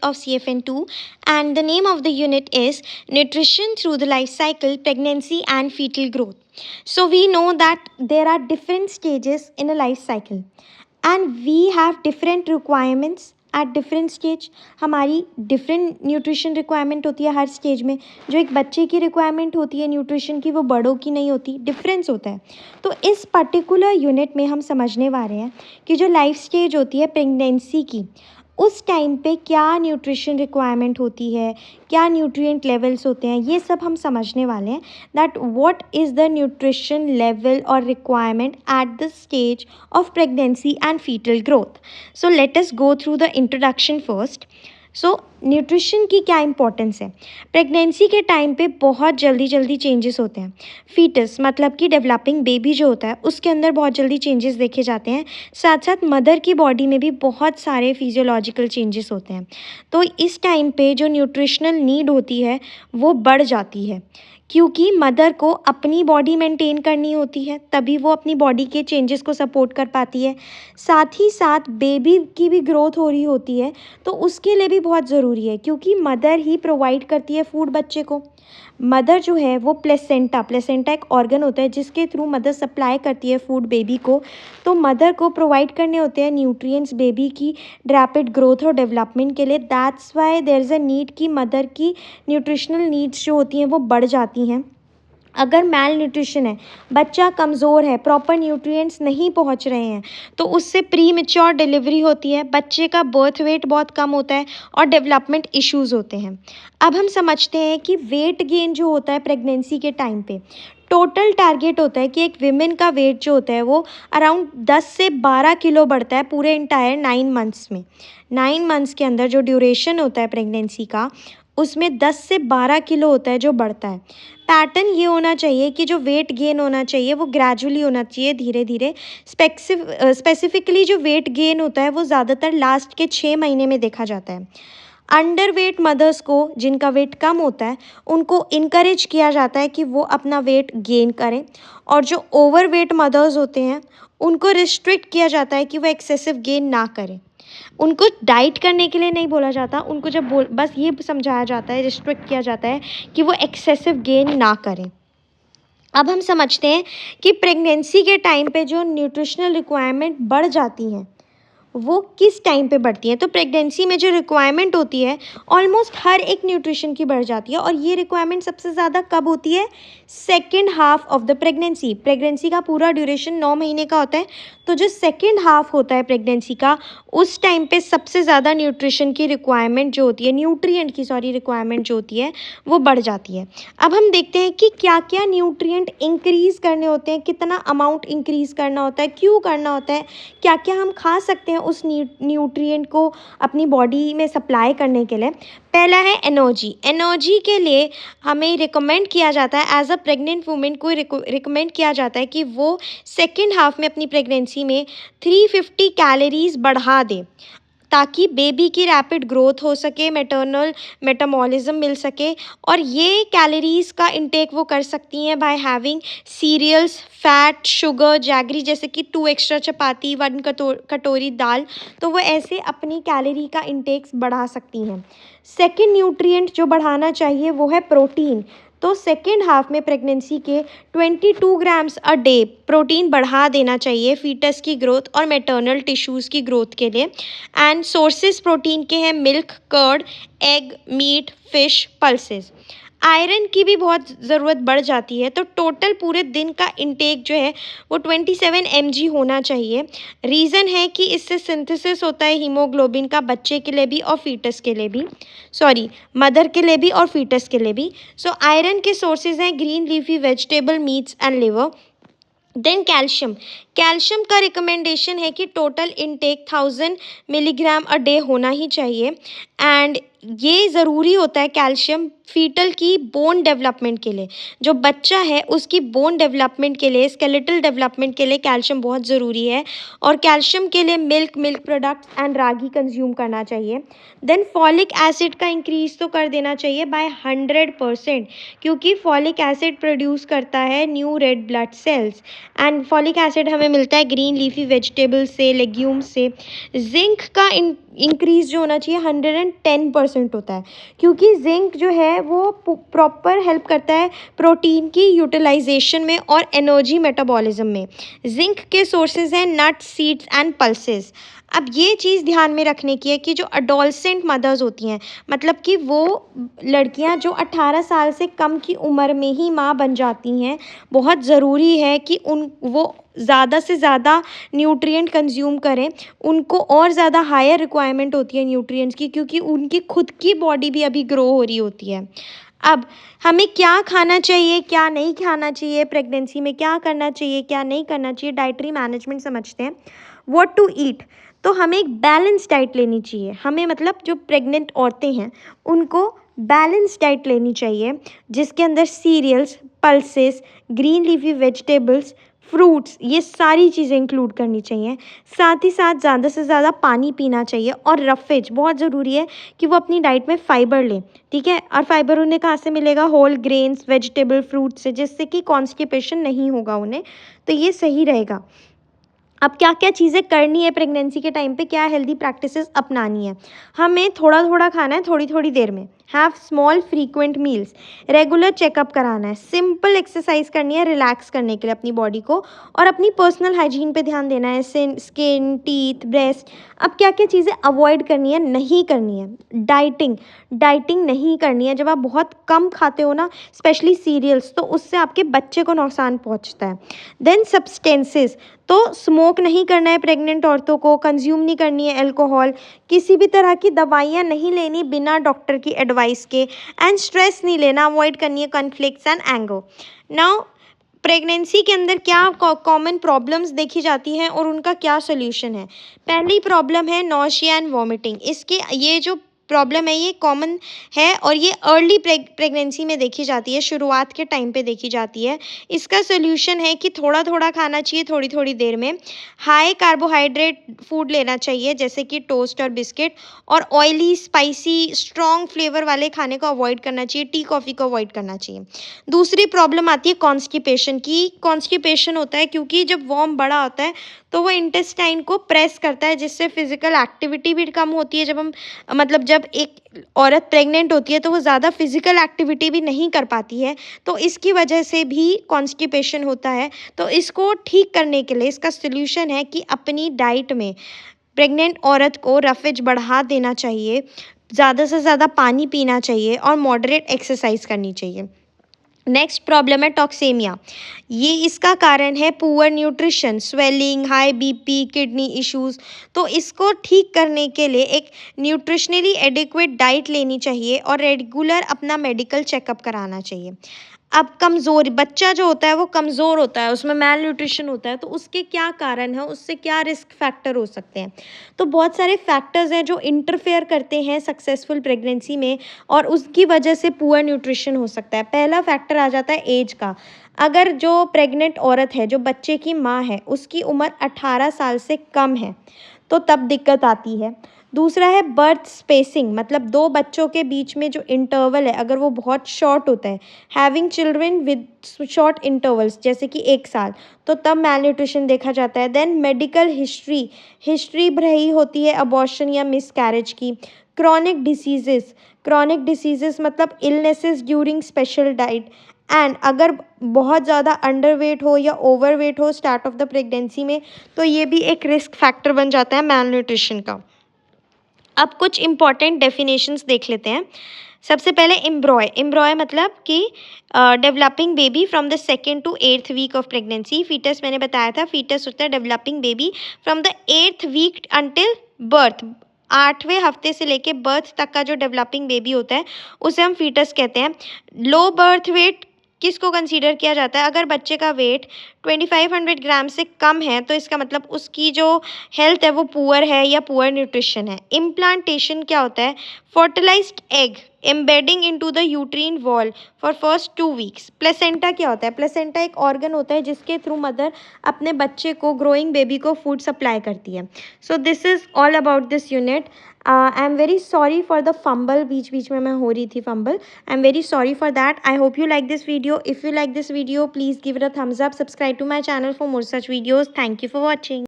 of CFN2, and the name of the unit is Nutrition Through the Life Cycle, Pregnancy and Fetal Growth. So we know that there are different stages in a life cycle and we have different requirements at different stage. हमारी different nutrition requirement होती है हर stage में. जो एक बच्चे की requirement होती है nutrition की, वो बड़ों की नहीं होती, difference होता है. तो इस particular unit में हम समझने वाले हैं कि जो life stage होती है pregnancy की, उस टाइम पे क्या न्यूट्रिशन रिक्वायरमेंट होती है, क्या न्यूट्रिएंट लेवल्स होते हैं, ये सब हम समझने वाले हैं. That what is the nutrition level और requirement at the stage of pregnancy and fetal growth. So let us go through the introduction first. So nutrition की क्या इंपॉर्टेंस है. प्रेगनेंसी के टाइम पे बहुत जल्दी चेंजेस होते हैं. फीटस मतलब कि डेवलपिंग बेबी जो होता है उसके अंदर बहुत जल्दी चेंजेस देखे जाते हैं. साथ साथ मदर की बॉडी में भी बहुत सारे फिजियोलॉजिकल चेंजेस होते हैं. तो इस टाइम पे जो न्यूट्रिशनल नीड होती है वो बढ़ जाती है, क्योंकि मदर को अपनी बॉडी मेंटेन करनी होती है, तभी वो अपनी बॉडी के चेंजेस को सपोर्ट कर पाती है. साथ ही साथ बेबी की भी ग्रोथ हो रही होती है, तो उसके लिए भी बहुत ज़रूरी है, क्योंकि मदर ही प्रोवाइड करती है फूड बच्चे को. मदर जो है वो प्लेसेंटा एक ऑर्गन होता है जिसके थ्रू मदर सप्लाई करती है फूड बेबी को. तो मदर को प्रोवाइड करने होते हैं न्यूट्रिएंट्स बेबी की रैपिड ग्रोथ और डेवलपमेंट के लिए. That's why there is a need कि मदर की न्यूट्रिशनल नीड्स जो होती हैं वो बढ़ जाती हैं. अगर मैल न्यूट्रिशन है, बच्चा कमज़ोर है, प्रॉपर न्यूट्रिएंट्स नहीं पहुंच रहे हैं, तो उससे प्री मेच्योर डिलीवरी होती है, बच्चे का बर्थ वेट बहुत कम होता है और डेवलपमेंट इश्यूज़ होते हैं. अब हम समझते हैं कि वेट गेन जो होता है प्रेगनेंसी के टाइम पे, टोटल टारगेट होता है कि एक विमेन का वेट जो होता है वो अराउंड 10 से 12 किलो बढ़ता है पूरे इंटायर 9 मंथ्स में. 9 मंथ्स के अंदर जो ड्यूरेशन होता है प्रेगनेंसी का, उसमें 10 से 12 किलो होता है जो बढ़ता है. पैटर्न ये होना चाहिए कि जो वेट गेन होना चाहिए वो ग्रेजुअली होना चाहिए, धीरे धीरे. स्पेसिफिकली जो वेट गेन होता है वो ज़्यादातर लास्ट के 6 महीने में देखा जाता है. अंडर वेट मदर्स को, जिनका वेट कम होता है, उनको इनकरेज किया जाता है कि वो अपना वेट गेन करें, और जो ओवर वेट मदर्स होते हैं उनको रिस्ट्रिक्ट किया जाता है कि वो एक्सेसिव गेन ना करें. उनको डाइट करने के लिए नहीं बोला जाता, उनको बस ये समझाया जाता है, रिस्ट्रिक्ट किया जाता है कि वो एक्सेसिव गेन ना करें. अब हम समझते हैं कि प्रेगनेंसी के टाइम पे जो न्यूट्रिशनल रिक्वायरमेंट बढ़ जाती हैं वो किस टाइम पे बढ़ती हैं. तो प्रेगनेंसी में जो रिक्वायरमेंट होती है ऑलमोस्ट हर एक न्यूट्रिशन की बढ़ जाती है, और ये रिक्वायरमेंट सबसे ज़्यादा कब होती है, second half of the pregnancy. Pregnancy का पूरा ड्यूरेशन 9 महीने का होता है, तो जो सेकेंड हाफ होता है प्रेगनेंसी का, उस टाइम पे सबसे ज़्यादा न्यूट्रिशन की रिक्वायरमेंट जो होती है, न्यूट्रिएंट की रिक्वायरमेंट जो होती है वो बढ़ जाती है. अब हम देखते हैं कि क्या क्या न्यूट्रिएंट इंक्रीज़ करने होते हैं, कितना अमाउंट इंक्रीज़ करना होता है, क्यों करना होता है, क्या क्या हम खा सकते हैं उस न्यूट्रिएंट को अपनी बॉडी में सप्लाई करने के लिए. पहला है एनर्जी. एनर्जी के लिए हमें रिकमेंड किया जाता है, एज अ प्रेग्नेंट वुमेन को रिकमेंड किया जाता है कि वो सेकेंड हाफ में अपनी प्रेगनेंसी में 350 कैलोरीज बढ़ा दें, ताकि बेबी की रैपिड ग्रोथ हो सके, मैटरनल मेटाबॉलिज्म मिल सके. और ये कैलोरीज का इंटेक वो कर सकती हैं by having cereals, fat, sugar, jaggery, जैसे कि 2 एक्स्ट्रा चपाती, 1 कटोरी दाल. तो वो ऐसे अपनी कैलोरी का इंटेक्स बढ़ा सकती हैं. सेकेंड न्यूट्रिएंट जो बढ़ाना चाहिए वो है प्रोटीन. तो सेकेंड हाफ में प्रेगनेंसी के 22 ग्राम्स अ डे प्रोटीन बढ़ा देना चाहिए फीटस की ग्रोथ और मैटरनल टिश्यूज़ की ग्रोथ के लिए. एंड सोर्सेज प्रोटीन के हैं milk, curd, egg, meat, fish, pulses. Iron की भी बहुत ज़रूरत बढ़ जाती है, तो टोटल पूरे दिन का इंटेक जो है वो 27 mg होना चाहिए. रीज़न है कि इससे सिंथेसिस होता है हीमोग्लोबिन का, बच्चे के लिए भी और फीटस के लिए भी, मदर के लिए भी और फीटस के लिए भी. सो आयरन के सोर्सेज हैं green leafy vegetable, meats and liver. Then calcium का रिकमेंडेशन है कि total intake 1000 milligram a day होना ही चाहिए. एंड ये ज़रूरी होता है कैल्शियम फीटल की बोन डेवलपमेंट के लिए, जो बच्चा है उसकी बोन डेवलपमेंट के लिए, स्केलेटल डेवलपमेंट के लिए कैल्शियम बहुत ज़रूरी है। और कैल्शियम के लिए milk products and ragi consume करना चाहिए। देन फॉलिक एसिड का इंक्रीज तो कर देना चाहिए बाय 100%, क्योंकि फॉलिक एसिड प्रोड्यूस करता है new red blood cells. And folic acid हमें मिलता है ग्रीन लीफी वेजिटेबल्स से, लेग्यूम्स से। जिंक का इंक्रीज जो होना चाहिए 110% होता है, क्योंकि जिंक जो है वो प्रॉपर हेल्प करता है प्रोटीन की यूटिलाइजेशन में और एनर्जी मेटाबॉलिज्म में। जिंक के सोर्सेज हैं नट्स, सीड्स एंड पल्सेस। अब ये चीज़ ध्यान में रखने की है कि जो अडोलसेंट मदर्स होती हैं, मतलब कि वो लड़कियां जो 18 साल से कम की उम्र में ही माँ बन जाती हैं, बहुत ज़रूरी है कि वो ज़्यादा से ज़्यादा न्यूट्रिएंट कंज्यूम करें। उनको और ज़्यादा हायर रिक्वायरमेंट होती है न्यूट्रिएंट्स की, क्योंकि उनकी खुद की बॉडी भी अभी ग्रो हो रही होती है। अब हमें क्या खाना चाहिए, क्या नहीं खाना चाहिए, प्रेगनेंसी में क्या करना चाहिए, क्या नहीं करना चाहिए, डाइटरी मैनेजमेंट समझते हैं। व्हाट टू ईट, तो हमें एक बैलेंस डाइट लेनी चाहिए। हमें मतलब जो प्रेग्नेंट औरतें हैं उनको बैलेंस डाइट लेनी चाहिए, जिसके अंदर cereals, pulses, green leafy vegetables, fruits, ये सारी चीज़ें इंक्लूड करनी चाहिए। साथ ही साथ ज़्यादा से ज़्यादा पानी पीना चाहिए। और रफेज बहुत ज़रूरी है कि वो अपनी डाइट में फ़ाइबर लें, ठीक है। और फाइबर उन्हें कहाँ से मिलेगा, होल ग्रेन्स, वेजिटेबल, फ्रूट से, जिससे कि कॉन्स्टिपेशन नहीं होगा उन्हें, तो ये सही रहेगा। अब क्या क्या चीज़ें करनी है प्रेगनेंसी के टाइम पे, क्या हेल्दी प्रैक्टिसेस अपनानी है। हमें थोड़ा थोड़ा खाना है थोड़ी थोड़ी देर में। Have small frequent meals, regular checkup कराना है, सिंपल एक्सरसाइज करनी है रिलैक्स करने के लिए अपनी बॉडी को, और अपनी पर्सनल हाइजीन पे ध्यान देना है, स्किन, टीथ, ब्रेस्ट। अब क्या क्या चीज़ें अवॉइड करनी है, नहीं करनी है। डाइटिंग नहीं करनी है। जब आप बहुत कम खाते हो ना, स्पेशली सीरियल्स, तो उससे आपके बच्चे को नुकसान पहुंचता है। देन सब्सटेंसेस, तो स्मोक नहीं करना है प्रेग्नेंट औरतों को, कंज्यूम नहीं करनी है अल्कोहल, किसी भी तरह की दवाइयाँ नहीं लेनी बिना डॉक्टर की एडवाइस के, एंड स्ट्रेस नहीं लेना, अवॉइड करनी है conflicts and anger. Now pregnancy के अंदर क्या कॉमन प्रॉब्लम्स देखी जाती हैं और उनका क्या सोल्यूशन है। पहली प्रॉब्लम है नौशिया एंड वॉमिटिंग। इसके ये जो प्रॉब्लम है ये कॉमन है और ये अर्ली प्रेगनेंसी में देखी जाती है, शुरुआत के टाइम पे देखी जाती है। इसका सोल्यूशन है कि थोड़ा थोड़ा खाना चाहिए थोड़ी थोड़ी देर में। हाई कार्बोहाइड्रेट फूड लेना चाहिए, जैसे कि टोस्ट और बिस्किट, और ऑयली, स्पाइसी, स्ट्रॉन्ग फ्लेवर वाले खाने को अवॉइड करना चाहिए, टी कॉफ़ी को अवॉइड करना चाहिए। दूसरी प्रॉब्लम आती है कॉन्स्टिपेशन की। कॉन्स्टिपेशन होता है क्योंकि जब वॉर्म बड़ा होता है तो वो इंटेस्टाइन को प्रेस करता है, जिससे फिजिकल एक्टिविटी भी कम होती है। जब एक औरत प्रेग्नेंट होती है तो वो ज़्यादा फिजिकल एक्टिविटी भी नहीं कर पाती है, तो इसकी वजह से भी कॉन्स्टिपेशन होता है। तो इसको ठीक करने के लिए इसका सोल्यूशन है कि अपनी डाइट में प्रेग्नेंट औरत को रफेज बढ़ा देना चाहिए, ज़्यादा से ज़्यादा पानी पीना चाहिए और मॉडरेट एक्सरसाइज करनी चाहिए। नेक्स्ट प्रॉब्लम है टॉक्सेमिया। ये इसका कारण है poor nutrition, swelling, high BP, kidney issues. तो इसको ठीक करने के लिए एक न्यूट्रिशनली एडिक्वेट डाइट लेनी चाहिए और रेगुलर अपना मेडिकल चेकअप कराना चाहिए। अब कमज़ोर बच्चा जो होता है वो कमज़ोर होता है, उसमें मैल न्यूट्रिशन होता है, तो उसके क्या कारण है, उससे क्या रिस्क फैक्टर हो सकते हैं। तो बहुत सारे फैक्टर्स हैं जो इंटरफेयर करते हैं सक्सेसफुल प्रेगनेंसी में, और उसकी वजह से पुअर न्यूट्रिशन हो सकता है। पहला फैक्टर आ जाता है एज का। अगर जो प्रेग्नेंट औरत है, जो बच्चे की माँ है, उसकी उम्र 18 साल से कम है, तो तब दिक्कत आती है। दूसरा है बर्थ स्पेसिंग, मतलब दो बच्चों के बीच में जो इंटरवल है अगर वो बहुत शॉर्ट होता है, having children with short intervals, जैसे कि 1 साल, तो तब मैल न्यूट्रिशन देखा जाता है। देन मेडिकल हिस्ट्री रही होती है अबॉर्शन या मिसकैरेज की। क्रॉनिक डिसीजेस मतलब illnesses during special diet. And अगर बहुत ज़्यादा अंडरवेट हो या ओवरवेट हो स्टार्ट ऑफ द प्रेगनेंसी में, तो ये भी एक रिस्क फैक्टर बन जाता है मैल न्यूट्रिशन का। अब कुछ इंपॉर्टेंट डेफिनेशंस देख लेते हैं। सबसे पहले एम्ब्रॉय मतलब कि developing baby from the 2nd to 8th week of pregnancy. Fetus मैंने बताया था, फीटस होता है developing baby from the 8th week until birth. 8वें हफ्ते से लेके बर्थ तक का जो डेवलपिंग बेबी होता है उसे हम फीटस कहते हैं। लो बर्थ वेट किसको कंसीडर किया जाता है, अगर बच्चे का वेट 2500 ग्राम से कम है तो इसका मतलब उसकी जो हेल्थ है वो पुअर है या पुअर न्यूट्रिशन है। इम्प्लांटेशन क्या होता है, fertilised egg embedding into the uterine wall for first 2 weeks. Placenta क्या होता है? प्लेसेंटा एक ऑर्गन होता है जिसके थ्रू मदर अपने बच्चे को, ग्रोइंग बेबी को फूड सप्लाई करती है। So this is all about this unit. I am very sorry for the fumble, बीच बीच में मैं हो रही थी fumble. I am very sorry for that. I hope you like this video. If you like this video, please give it a thumbs up. Subscribe to my channel for more such videos. Thank you for watching.